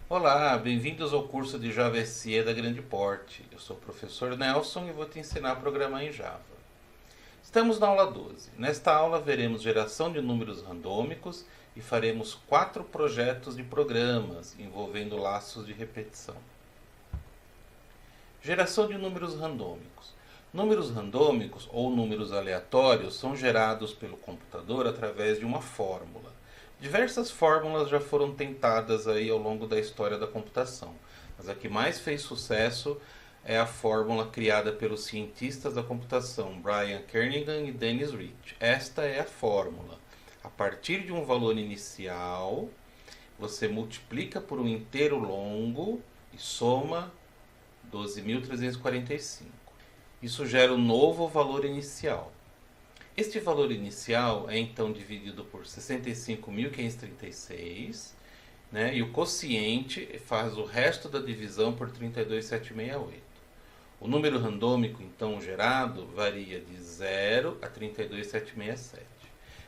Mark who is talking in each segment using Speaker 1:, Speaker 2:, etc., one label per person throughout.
Speaker 1: Olá, bem-vindos ao curso de Java SE da Grande Porte. Eu sou o professor Nelson e vou te ensinar a programar em Java. Estamos na aula 12. Nesta aula veremos geração de números randômicos e faremos 4 projetos de programas envolvendo laços de repetição. Geração de números randômicos. Números randômicos ou números aleatórios são gerados pelo computador através de uma fórmula. Diversas fórmulas já foram tentadas aí ao longo da história da computação, mas a que mais fez sucesso é a fórmula criada pelos cientistas da computação Brian Kernighan e Dennis Ritchie. Esta é a fórmula. A partir de um valor inicial, você multiplica por um inteiro longo e soma 12.345. Isso gera um novo valor inicial. Este valor inicial é então dividido por 65.536, né? E o quociente faz o resto da divisão por 32.768. O número randômico então gerado varia de 0 a 32.767.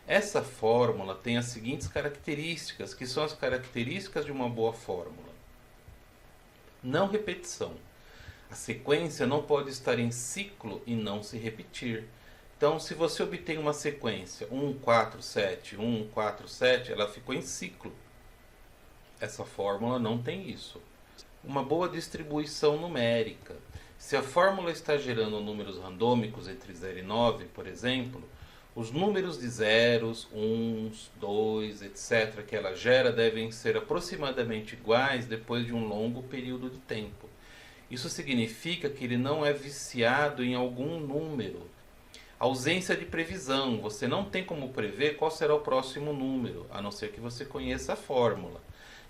Speaker 1: Essa fórmula tem as seguintes características, que são as características de uma boa fórmula. Não repetição. A sequência não pode estar em ciclo e não se repetir. Então, se você obtém uma sequência 1, 4, 7, 1, 4, 7, ela ficou em ciclo. Essa fórmula não tem isso. Uma boa distribuição numérica. Se a fórmula está gerando números randômicos entre 0 e 9, por exemplo, os números de zeros, uns, 2, etc., que ela gera devem ser aproximadamente iguais depois de um longo período de tempo. Isso significa que ele não é viciado em algum número. Ausência de previsão. Você não tem como prever qual será o próximo número, a não ser que você conheça a fórmula.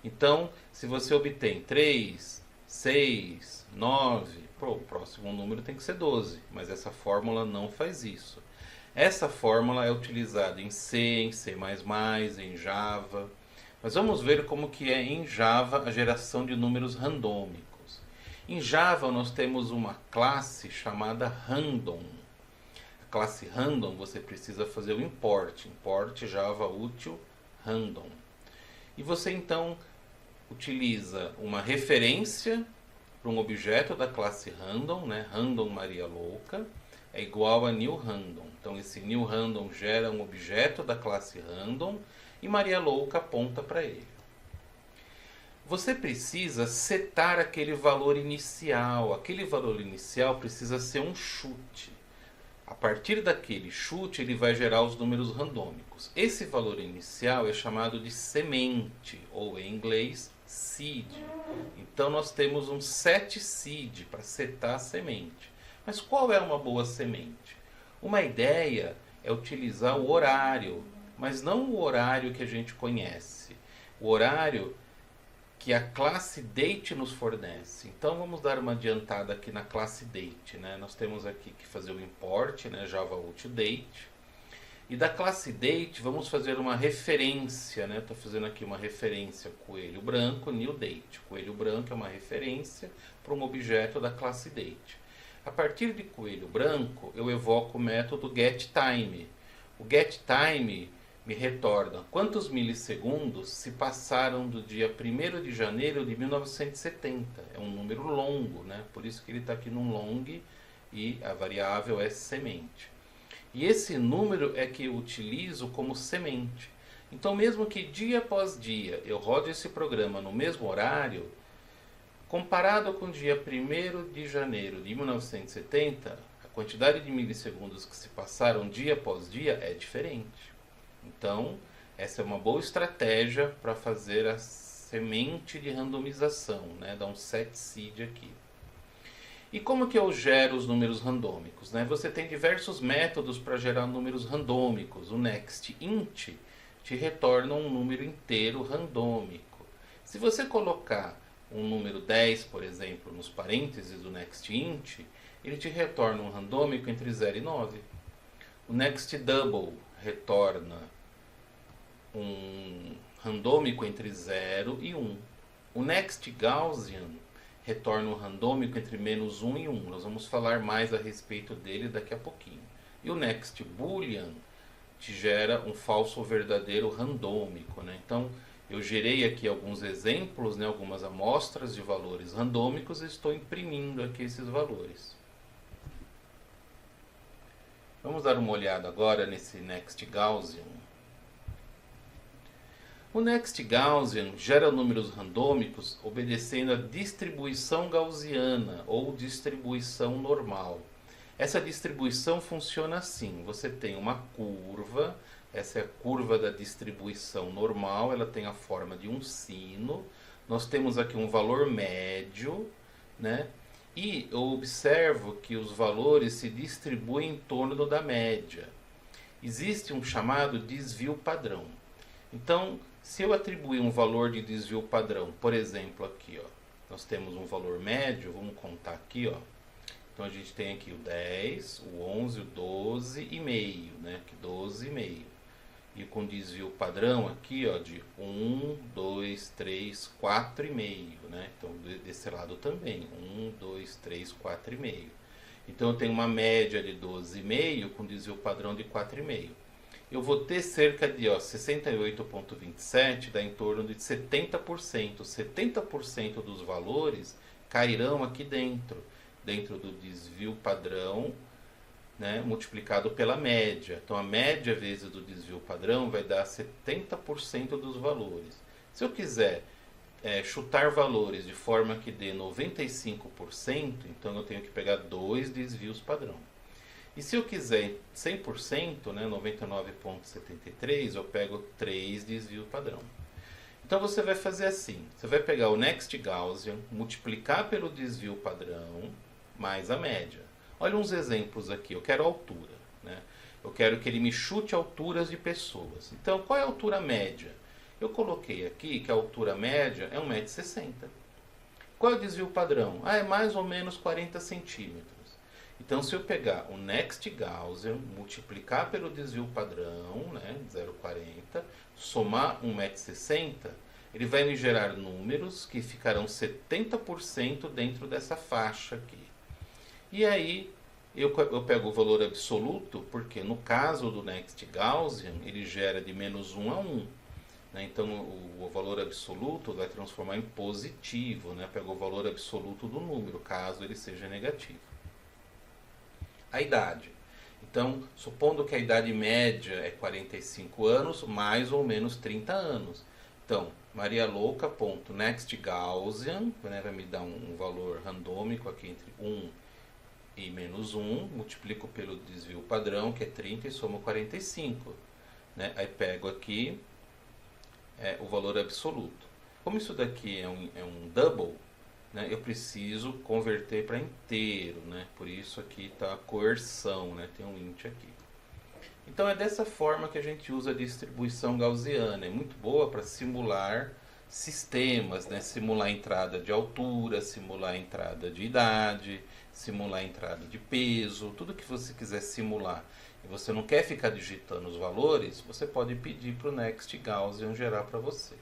Speaker 1: Então, se você obtém 3, 6, 9, o próximo número tem que ser 12, mas essa fórmula não faz isso. Essa fórmula é utilizada em C, em C++, em Java. Mas vamos ver como que é em Java a geração de números randômicos. Em Java nós temos uma classe chamada random. Classe random, você precisa fazer o import Java útil random. E você então utiliza uma referência para um objeto da classe random, né? Random Maria Louca é igual a new random. Então esse new random gera um objeto da classe random e Maria Louca aponta para ele. Você precisa setar aquele valor inicial. Aquele valor inicial precisa ser um chute. A partir daquele chute, ele vai gerar os números randômicos. Esse valor inicial é chamado de semente, ou em inglês, seed. Então, nós temos um set seed para setar a semente. Mas qual é uma boa semente? Uma ideia é utilizar o horário, mas não o horário que a gente conhece. O horário que a classe date nos fornece. Então vamos dar uma adiantada aqui na classe date, né? Nós temos aqui que fazer o import, né? Java util date. E da classe date vamos fazer uma referência, né? Estou fazendo aqui uma referência coelho branco, new date. Coelho branco é uma referência para um objeto da classe date. A partir de coelho branco eu evoco o método getTime. O getTime me retorna quantos milissegundos se passaram do dia 1º de janeiro de 1970. É um número longo, né? Por isso que ele está aqui num long e a variável é semente. E esse número é que eu utilizo como semente. Então, mesmo que dia após dia eu rode esse programa no mesmo horário, comparado com o dia 1º de janeiro de 1970, a quantidade de milissegundos que se passaram dia após dia é diferente. Então, essa é uma boa estratégia para fazer a semente de randomização, né? Dá um set seed aqui. E como que eu gero os números randômicos, né? Você tem diversos métodos para gerar números randômicos. O nextInt te retorna um número inteiro randômico. Se você colocar um número 10, por exemplo, nos parênteses do nextInt, ele te retorna um randômico entre 0 e 9. O nextDouble retorna um randômico entre 0 e 1. O nextGaussian retorna um randômico entre -1 e 1. Nós vamos falar mais a respeito dele daqui a pouquinho. E o nextBoolean te gera um falso ou verdadeiro randômico, né? Então, Eu gerei aqui alguns exemplos, né, algumas amostras de valores randômicos e estou imprimindo aqui esses valores. Vamos dar uma olhada agora nesse Next Gaussian. O Next Gaussian gera números randômicos obedecendo a distribuição gaussiana ou distribuição normal. Essa distribuição funciona assim: você tem uma curva, essa é a curva da distribuição normal, ela tem a forma de um sino. Nós temos aqui um valor médio, né? E eu observo que os valores se distribuem em torno da média. Existe um chamado desvio padrão. Então, se eu atribuir um valor de desvio padrão, por exemplo, aqui, ó, nós temos um valor médio, vamos contar aqui, ó. Então a gente tem aqui o 10, o 11, o 12 e meio, né? Que 12,5. E com desvio padrão aqui, ó, de 1, 2, 3, 4,5, né? Então desse lado também, 1, 2, 3, 4,5. Então eu tenho uma média de 12,5 com desvio padrão de 4,5. Eu vou ter cerca de 68,27, dá em torno de 70%. 70% dos valores cairão aqui dentro do desvio padrão, né, multiplicado pela média. Então a média vezes do desvio padrão vai dar 70% dos valores. Se eu quiser chutar valores de forma que dê 95%, então eu tenho que pegar 2 desvios padrão. E se eu quiser 100%, né, 99,73, eu pego 3 desvios padrão. Então você vai fazer assim, você vai pegar o Next Gaussian, multiplicar pelo desvio padrão, mais a média. Olha uns exemplos aqui, eu quero altura, né? Eu quero que ele me chute alturas de pessoas. Então, qual é a altura média? Eu coloquei aqui que a altura média é 1,60 m. Qual é o desvio padrão? É mais ou menos 40 centímetros. Então, se eu pegar o Next Gaussian, multiplicar pelo desvio padrão, né, 0,40, somar 1,60 m, ele vai me gerar números que ficarão 70% dentro dessa faixa aqui. E aí, eu pego o valor absoluto, porque no caso do Next Gaussian, ele gera de menos 1 a 1. Né? Então, o valor absoluto vai transformar em positivo, né? Pego o valor absoluto do número, caso ele seja negativo. A idade. Então, supondo que a idade média é 45 anos, mais ou menos 30 anos. Então, Maria Louca.next Gaussian, né, vai me dar um valor randômico aqui entre 1 e menos 1, multiplico pelo desvio padrão, que é 30, e somo 45. Né? Aí pego aqui o valor absoluto. Como isso daqui é um double, né, eu preciso converter para inteiro, né? Por isso aqui está a coerção, né? Tem um int aqui. Então é dessa forma que a gente usa a distribuição gaussiana. É muito boa para simular sistemas, né? Simular a entrada de altura, simular a entrada de idade, simular a entrada de peso, tudo que você quiser simular e você não quer ficar digitando os valores, você pode pedir para o Next Gaussian gerar para você.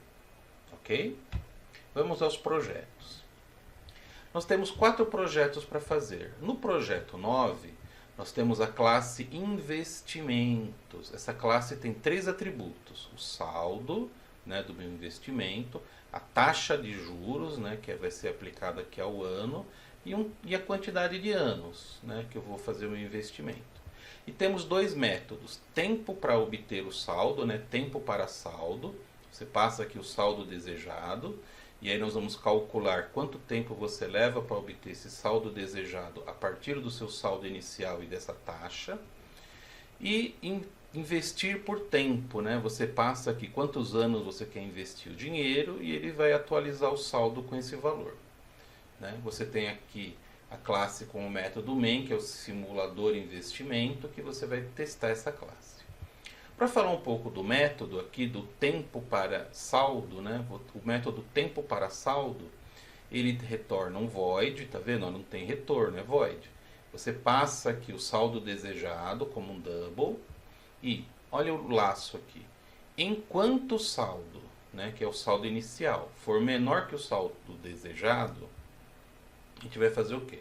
Speaker 1: Ok? Vamos aos projetos. Nós temos 4 projetos para fazer. No projeto 9, nós temos a classe Investimentos. Essa classe tem 3 atributos: o saldo, né, do meu investimento, a taxa de juros, né, que vai ser aplicada aqui ao ano, e a quantidade de anos, né, que eu vou fazer o meu investimento. E temos 2 métodos: tempo para obter o saldo, né, tempo para saldo. Você passa aqui o saldo desejado, e aí nós vamos calcular quanto tempo você leva para obter esse saldo desejado a partir do seu saldo inicial e dessa taxa. E investir por tempo, né? Você passa aqui quantos anos você quer investir o dinheiro e ele vai atualizar o saldo com esse valor. Né? Você tem aqui a classe com o método main, que é o simulador investimento, que você vai testar essa classe. Para falar um pouco do método aqui, do tempo para saldo, né? O método tempo para saldo, ele retorna um void, tá vendo? Não tem retorno, é void. Você passa aqui o saldo desejado como um double e olha o laço aqui. Enquanto o saldo, né, que é o saldo inicial, for menor que o saldo desejado, a gente vai fazer o quê?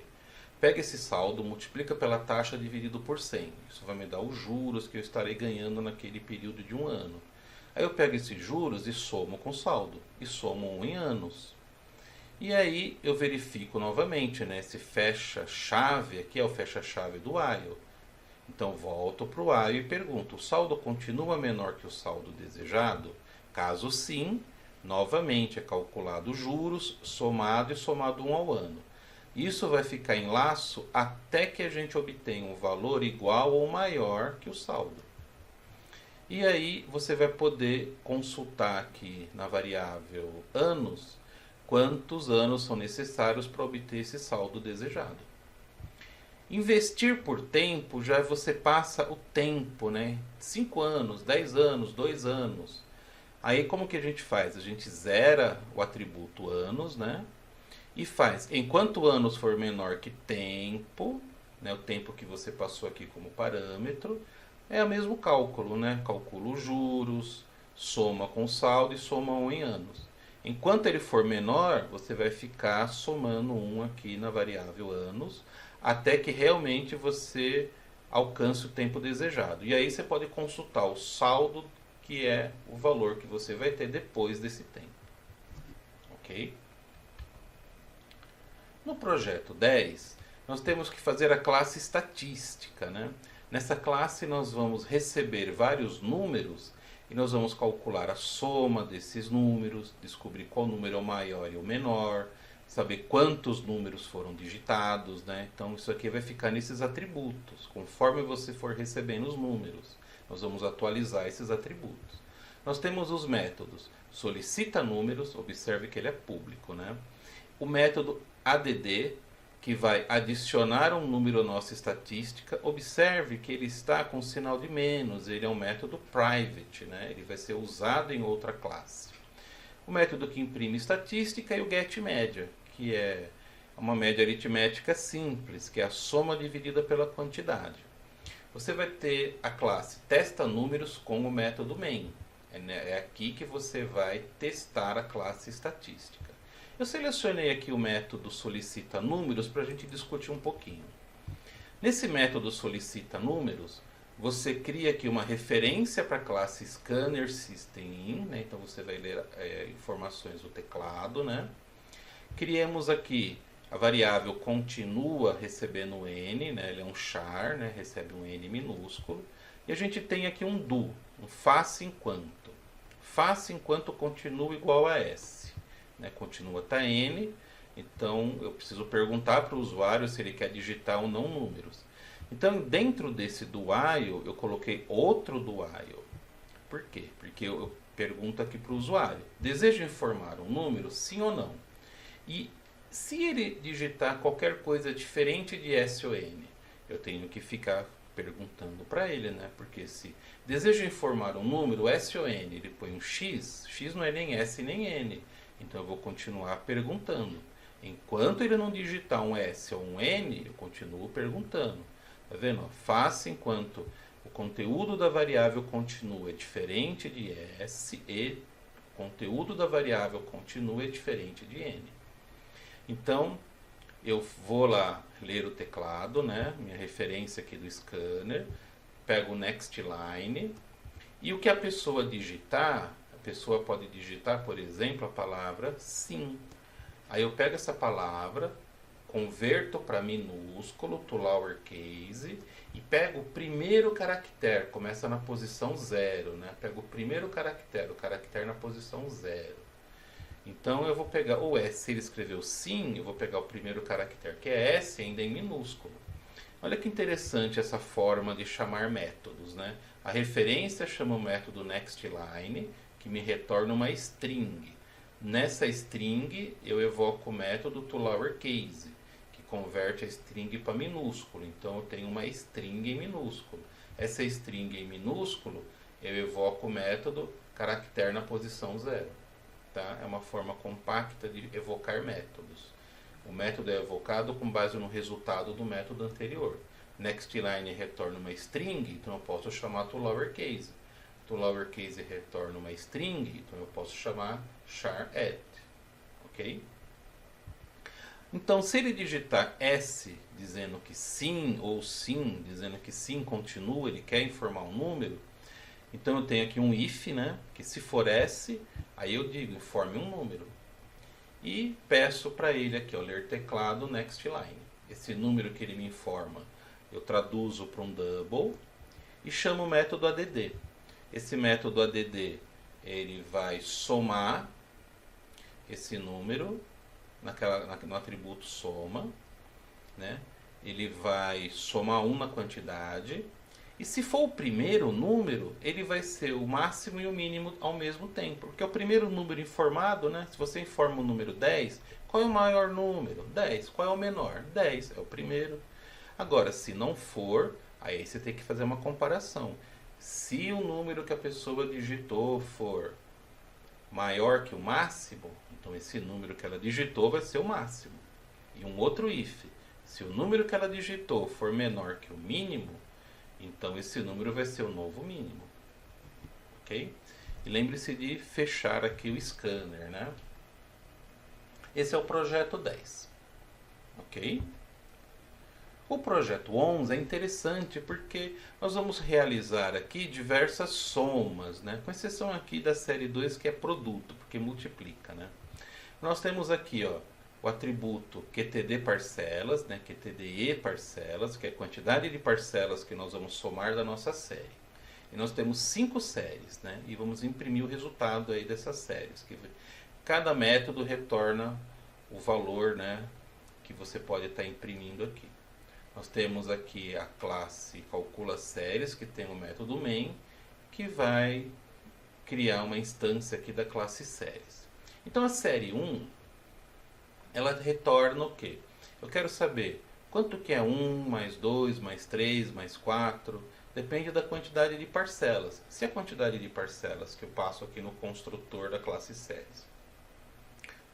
Speaker 1: Pega esse saldo, multiplica pela taxa dividido por 100. Isso vai me dar os juros que eu estarei ganhando naquele período de um ano. Aí eu pego esses juros e somo com saldo, e somo 1 em anos. E aí eu verifico novamente, né? Esse fecha-chave aqui é o fecha-chave do while. Então volto para o while e pergunto, o saldo continua menor que o saldo desejado? Caso sim, novamente é calculado os juros, somado e somado 1 ao ano. Isso vai ficar em laço até que a gente obtenha um valor igual ou maior que o saldo. E aí você vai poder consultar aqui na variável anos, quantos anos são necessários para obter esse saldo desejado. Investir por tempo, já você passa o tempo, né? 5 anos, 10 anos, 2 anos. Aí como que a gente faz? A gente zera o atributo anos, né? E faz, enquanto anos for menor que tempo, né? O tempo que você passou aqui como parâmetro, é o mesmo cálculo, né? Calcula os juros, soma com saldo e soma 1 em anos. Enquanto ele for menor, você vai ficar somando 1 aqui na variável anos, até que realmente você alcance o tempo desejado. E aí você pode consultar o saldo, que é o valor que você vai ter depois desse tempo. Ok? No projeto 10, nós temos que fazer a classe estatística, né? Nessa classe nós vamos receber vários números e nós vamos calcular a soma desses números, descobrir qual número é o maior e o menor, saber quantos números foram digitados, né? Então isso aqui vai ficar nesses atributos. Conforme você for recebendo os números, nós vamos atualizar esses atributos. Nós temos os métodos solicita números, observe que ele é público, né? O método add, que vai adicionar um número à nossa estatística, observe que ele está com sinal de menos, ele é um método private, né? Ele vai ser usado em outra classe. O método que imprime estatística e o getMédia, que é uma média aritmética simples, que é a soma dividida pela quantidade. Você vai ter a classe testa números com o método main. É aqui que você vai testar a classe estatística. Eu selecionei aqui o método solicita números para a gente discutir um pouquinho. Nesse método solicita números, você cria aqui uma referência para a classe scanner system, né? Então você vai ler informações do teclado, né? Criamos aqui a variável continua recebendo n, né? Ele é um char, né? Recebe um n minúsculo. E a gente tem aqui um do, um faça enquanto. Faça enquanto continua igual a s. Né? Continua tá n, então eu preciso perguntar para o usuário se ele quer digitar ou não números. Então dentro desse do while eu coloquei outro do while. Por quê? Porque eu pergunto aqui para o usuário, deseja informar um número, sim ou não? E se ele digitar qualquer coisa diferente de S ou N, eu tenho que ficar perguntando para ele, né? Porque se deseja informar um número, S ou N, ele põe um X, X não é nem S nem N. Então eu vou continuar perguntando. Enquanto ele não digitar um S ou um N, eu continuo perguntando. Tá vendo? Faça enquanto o conteúdo da variável continua é diferente de S e o conteúdo da variável continua é diferente de N. Então, eu vou lá ler o teclado, né? Minha referência aqui do scanner, pego o next line e o que a pessoa digitar, a pessoa pode digitar, por exemplo, a palavra sim. Aí eu pego essa palavra, converto para minúsculo, to lowercase, e pego o primeiro caractere, começa na posição 0, né? Pego o primeiro caractere, o caractere na posição 0. Então eu vou pegar o S, se ele escreveu sim, eu vou pegar o primeiro caractere, que é S, ainda em minúsculo. Olha que interessante essa forma de chamar métodos, né? A referência chama o método nextLine, que me retorna uma string. Nessa string eu evoco o método toLowerCase, que converte a string para minúsculo. Então eu tenho uma string em minúsculo. Essa string em minúsculo eu evoco o método caractere na posição 0. Tá? É uma forma compacta de evocar métodos. O método é evocado com base no resultado do método anterior. NextLine retorna uma string, então eu posso chamar toLowerCase. ToLowerCase retorna uma string, então eu posso chamar char add. Ok? Então, se ele digitar S dizendo que sim, ou sim, dizendo que sim, continua, ele quer informar um número, Então eu tenho aqui um if, né? Que se for S, aí eu digo, informe um número. E peço para ele aqui, ó, ler teclado next line. Esse número que ele me informa, eu traduzo para um double e chamo o método add. Esse método add, ele vai somar esse número no atributo soma, né? Ele vai somar 1 na quantidade. E se for o primeiro número, ele vai ser o máximo e o mínimo ao mesmo tempo. Porque é o primeiro número informado, né? Se você informa o número 10, qual é o maior número? 10. Qual é o menor? 10. É o primeiro. Agora, se não for, aí você tem que fazer uma comparação. Se o número que a pessoa digitou for maior que o máximo, então esse número que ela digitou vai ser o máximo. E um outro if. Se o número que ela digitou for menor que o mínimo, então esse número vai ser o novo mínimo. Ok? E lembre-se de fechar aqui o scanner, né? Esse é o projeto 10. Ok? O projeto 11 é interessante porque nós vamos realizar aqui diversas somas, né? Com exceção aqui da série 2, que é produto, porque multiplica, né? Nós temos aqui, ó, o atributo QTD parcelas, né? QTDE parcelas, que é a quantidade de parcelas que nós vamos somar da nossa série. E nós temos 5 séries, né? E vamos imprimir o resultado aí dessas séries. Cada método retorna o valor, né, que você pode estar imprimindo aqui. Nós temos aqui a classe calcula séries, que tem o método main, que vai criar uma instância aqui da classe séries. Então a série 1, ela retorna o quê? Eu quero saber quanto que é 1 mais 2 mais 3 mais 4, depende da quantidade de parcelas. Se a quantidade de parcelas que eu passo aqui no construtor da classe séries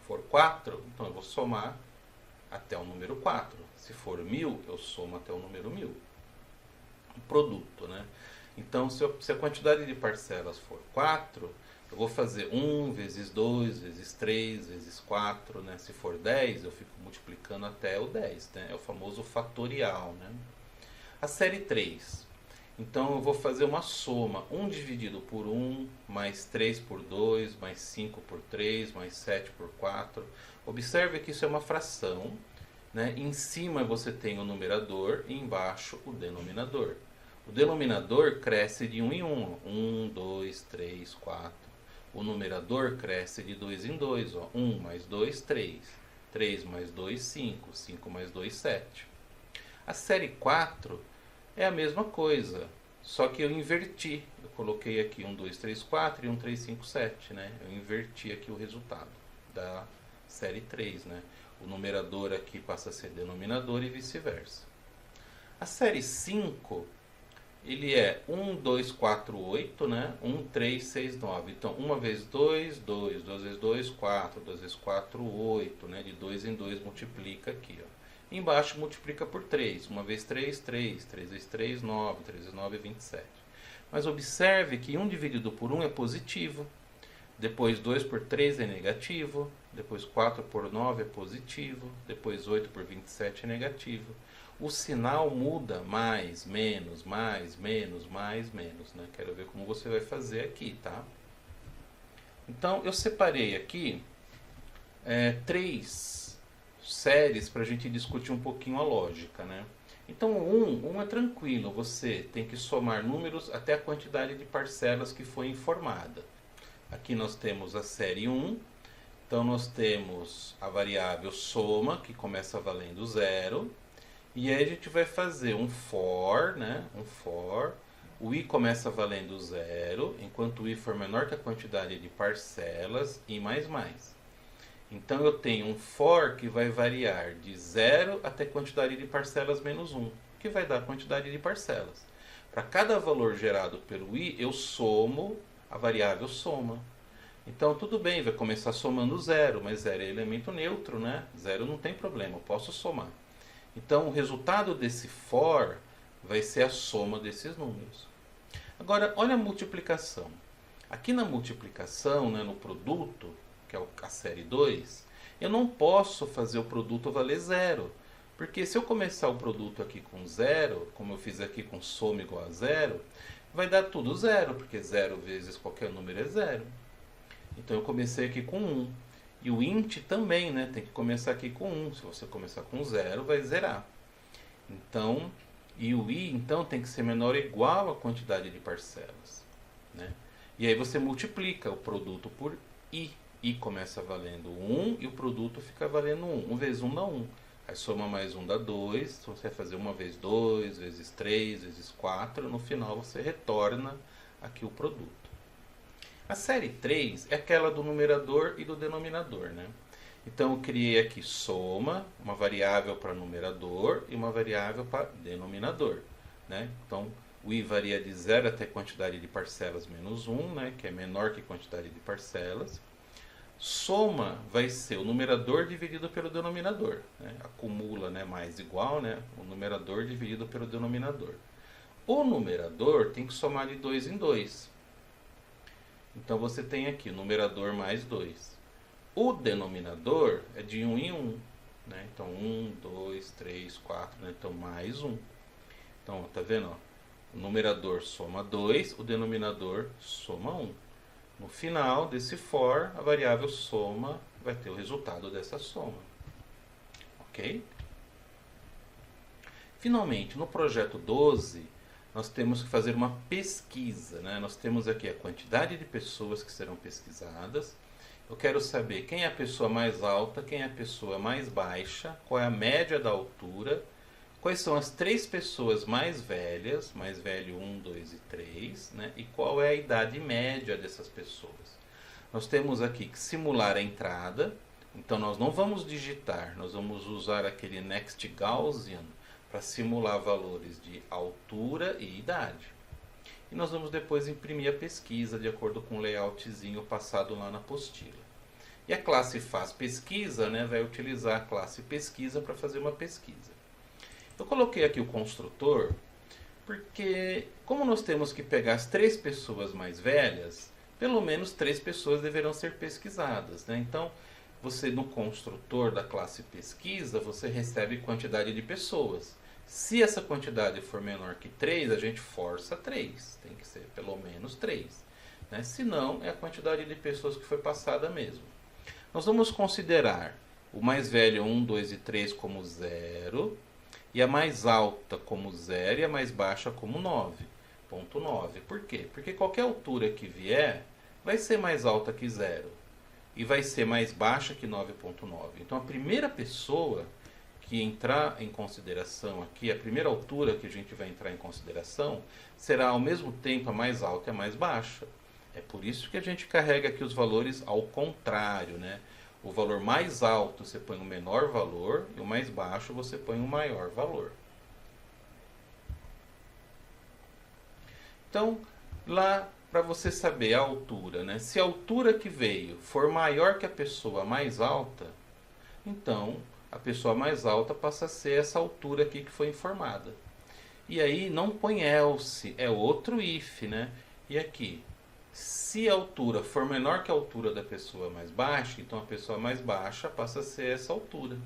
Speaker 1: for 4, então eu vou somar até o número 4. Se for 1000, eu somo até o número 1000. O produto, né? Então, se a quantidade de parcelas for 4, eu vou fazer 1 vezes 2 vezes 3 vezes 4, né? Se for 10, eu fico multiplicando até o 10, né? É o famoso fatorial, né? A série 3. Então, eu vou fazer uma soma. 1 dividido por 1, mais 3 por 2, mais 5 por 3, mais 7 por 4. Observe que isso é uma fração, né? Em cima você tem o numerador e embaixo o denominador. O denominador cresce de 1 em 1. 1, 2, 3, 4. O numerador cresce de 2 em 2. 1 mais 2, 3. 3 mais 2, 5. 5 mais 2, 7. A série 4 é a mesma coisa, só que eu inverti. Eu coloquei aqui 1, 2, 3, 4 e 1, 3, 5, 7. Né? Eu inverti aqui o resultado da série 3. Né? O numerador aqui passa a ser denominador e vice-versa. A série 5, ele é 1, 2, 4, 8, né? 1, 3, 6, 9. Então, 1 vezes 2, 2. 2 vezes 2, 4. 2 vezes 4, 8. Né? De 2 em 2 multiplica aqui. Ó. Embaixo multiplica por 3. 1 vezes 3, 3. 3 vezes 3, 9. 3 vezes 9 é 27. Mas observe que 1 dividido por 1 é positivo. Depois 2 por 3 é negativo. Depois 4 por 9 é positivo. Depois 8 por 27 é negativo. O sinal muda mais, menos, mais, menos, mais, menos. Né? Quero ver como você vai fazer aqui, tá? Então, eu separei aqui 3 séries para a gente discutir um pouquinho a lógica, né? Então, um é tranquilo. Você tem que somar números até a quantidade de parcelas que foi informada. Aqui nós temos a série 1. Então, nós temos a variável soma, que começa valendo 0. E aí a gente vai fazer um for, né? Um for. O i começa valendo 0, enquanto o i for menor que a quantidade de parcelas e mais mais. Então eu tenho um for que vai variar de 0 até a quantidade de parcelas menos 1, que vai dar a quantidade de parcelas. Para cada valor gerado pelo i, eu somo a variável soma. Então tudo bem, vai começar somando 0, mas 0 é elemento neutro, né? 0 não tem problema, eu posso somar. Então, o resultado desse for vai ser a soma desses números. Agora, olha a multiplicação. Aqui na multiplicação, né, no produto, que é a série 2, eu não posso fazer o produto valer 0. Porque se eu começar o produto aqui com 0, como eu fiz aqui com soma igual a 0, vai dar tudo zero, porque 0 vezes qualquer número é 0. Então eu comecei aqui com 1. E o int também, né? Tem que começar aqui com 1. Se você começar com 0, vai zerar. Então, e o i, então, tem que ser menor ou igual à quantidade de parcelas, né? E aí você multiplica o produto por i. I começa valendo 1 e o produto fica valendo 1. 1 vezes 1 dá 1. Aí soma mais 1 dá 2. Então você vai fazer 1 vezes 2, vezes 3, vezes 4. No final você retorna aqui o produto. A série 3 é aquela do numerador e do denominador, né? Então eu criei aqui soma, uma variável para numerador e uma variável para denominador, né? Então o i varia de 0 até quantidade de parcelas menos 1, né? Que é menor que quantidade de parcelas. Soma vai ser o numerador dividido pelo denominador, né? Acumula, né, mais igual, né? O numerador dividido pelo denominador. O numerador tem que somar de 2 em 2. Então você tem aqui o numerador mais 2. O denominador é de 1 em 1. Né? Então 1, 2, 3, 4. Né? Então mais 1. Então, tá vendo? Ó? O numerador soma 2, o denominador soma 1. No final desse for, a variável soma vai ter o resultado dessa soma. Ok? Finalmente, no projeto 12, nós temos que fazer uma pesquisa, né? Nós temos aqui a quantidade de pessoas que serão pesquisadas. Eu quero saber quem é a pessoa mais alta, quem é a pessoa mais baixa, qual é a média da altura, quais são as 3 pessoas mais velhas, mais velho 1, 2 e 3, né? E qual é a idade média dessas pessoas. Nós temos aqui que simular a entrada, então nós não vamos digitar, nós vamos usar aquele Next Gaussian para simular valores de altura e idade. E nós vamos depois imprimir a pesquisa de acordo com o layoutzinho passado lá na apostila. E a classe faz pesquisa, né, vai utilizar a classe pesquisa para fazer uma pesquisa. Eu coloquei aqui o construtor porque, como nós temos que pegar as 3 pessoas mais velhas, pelo menos 3 pessoas deverão ser pesquisadas, né? Então, você no construtor da classe pesquisa, você recebe quantidade de pessoas. Se essa quantidade for menor que 3, a gente força 3. Tem que ser pelo menos 3. Né? Se não, é a quantidade de pessoas que foi passada mesmo. Nós vamos considerar o mais velho 1, 2 e 3 como 0, e a mais alta como 0 e a mais baixa como 9.9. Por quê? Porque qualquer altura que vier vai ser mais alta que 0 e vai ser mais baixa que 9.9. Então a primeira pessoa que entrar em consideração aqui, a primeira altura que a gente vai entrar em consideração, será ao mesmo tempo a mais alta e a mais baixa. É por isso que a gente carrega aqui os valores ao contrário, né? O valor mais alto você põe o menor valor e o mais baixo você põe o maior valor. Então, lá para você saber a altura, né? Se a altura que veio for maior que a pessoa mais alta, então a pessoa mais alta passa a ser essa altura aqui que foi informada. E aí não põe else, é outro if, né? E aqui, se a altura for menor que a altura da pessoa mais baixa, então a pessoa mais baixa passa a ser essa altura.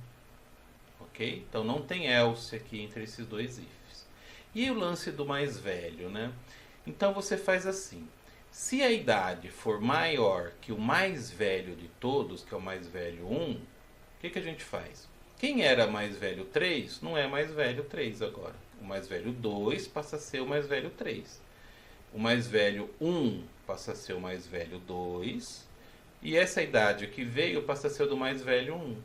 Speaker 1: Ok? Então não tem else aqui entre esses dois ifs. E o lance do mais velho, né? Então você faz assim. Se a idade for maior que o mais velho de todos, que é o mais velho 1, o que a gente faz? Quem era mais velho 3, não é mais velho 3 agora. O mais velho 2 passa a ser o mais velho 3. O mais velho 1 passa a ser o mais velho 2. E essa idade que veio passa a ser do mais velho 1.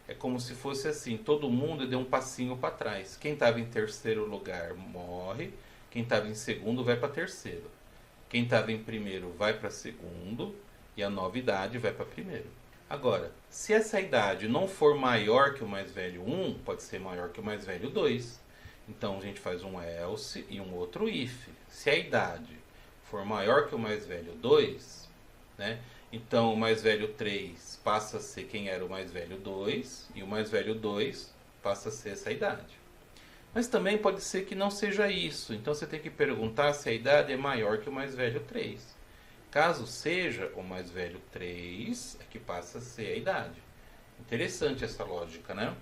Speaker 1: É como se fosse assim, todo mundo deu um passinho para trás. Quem estava em terceiro lugar morre, quem estava em segundo vai para terceiro. Quem estava em primeiro vai para segundo e a nova idade vai para primeiro. Agora, se essa idade não for maior que o mais velho 1, pode ser maior que o mais velho 2. Então a gente faz um else e um outro if. Se a idade for maior que o mais velho 2, né? Então o mais velho 3 passa a ser quem era o mais velho 2 e o mais velho 2 passa a ser essa idade. Mas também pode ser que não seja isso. Então você tem que perguntar se a idade é maior que o mais velho 3. Caso seja, o mais velho 3 é que passa a ser a idade. Interessante essa lógica, né?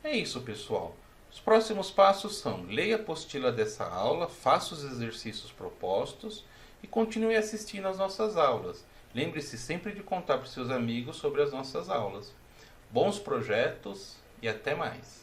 Speaker 1: É isso, pessoal. Os próximos passos são: leia a apostila dessa aula, faça os exercícios propostos e continue assistindo às nossas aulas. Lembre-se sempre de contar para os seus amigos sobre as nossas aulas. Bons projetos e até mais!